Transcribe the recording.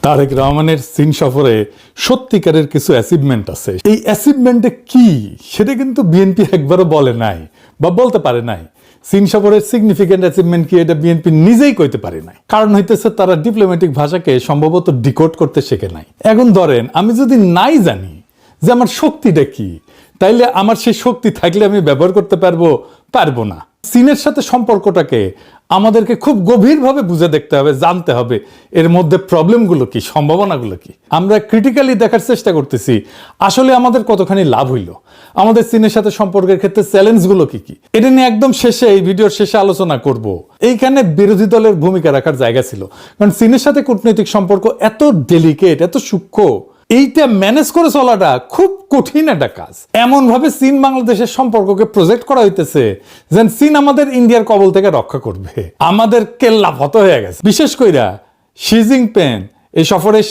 তারেক রহমানের চীন সফরে সত্যিকারের কিছু অ্যাচিভমেন্ট আছে। এই অ্যাচিভমেন্টে কি সেটা কিন্তু বিএনপি একবারও বলে নাই বা বলতে পারে নাই। চীন সফরের সিগনিফিকেন্ট অ্যাচিভমেন্ট কি এটা বিএনপি নিজেই কইতে পারে নাই। কারণ হইতেছে তারা ডিপ্লোম্যাটিক ভাষাকে সম্ভবত ডিকোড করতে শেখে নাই। এখন ধরেন আমি যদি নাই জানি যে আমার শক্তিটা কি, তাইলে আমার সেই শক্তি থাকলে আমি ব্যবহার করতে পারবো না। চীনের সাথে সম্পর্কটাকে আমাদেরকে খুব গভীরভাবে বুঝে দেখতে হবে, জানতে হবে এর মধ্যে প্রবলেমগুলো কি, সম্ভাবনাগুলো কি। আমরা ক্রিটিক্যালি দেখার চেষ্টা করতেছি আসলে আমাদের কতখানি লাভ হইল, আমাদের চীনের সাথে সম্পর্কের ক্ষেত্রে চ্যালেঞ্জগুলো কি কি। এটা নিয়ে একদম শেষে, এই ভিডিওর শেষে আলোচনা করব। এইখানে বিরোধী দলের ভূমিকা রাখার জায়গা ছিল, কারণ চীনের সাথে কূটনৈতিক সম্পর্ক এত ডেলিকেট, এত সূক্ষ্ম, এইটা ম্যানেজ করে চলাটা খুব কঠিন একটা কাজ। এমন ভাবে চীন বাংলাদেশের সম্পর্ককে প্রজেক্ট করা হইতেছে যেন চীন আমাদের ইন্ডিয়ার কবল থেকে রক্ষা করবে। আমাদের কেল্লা ফত হয়ে গেছে। বিশেষ কইরা শি জিনপিং এই সফরের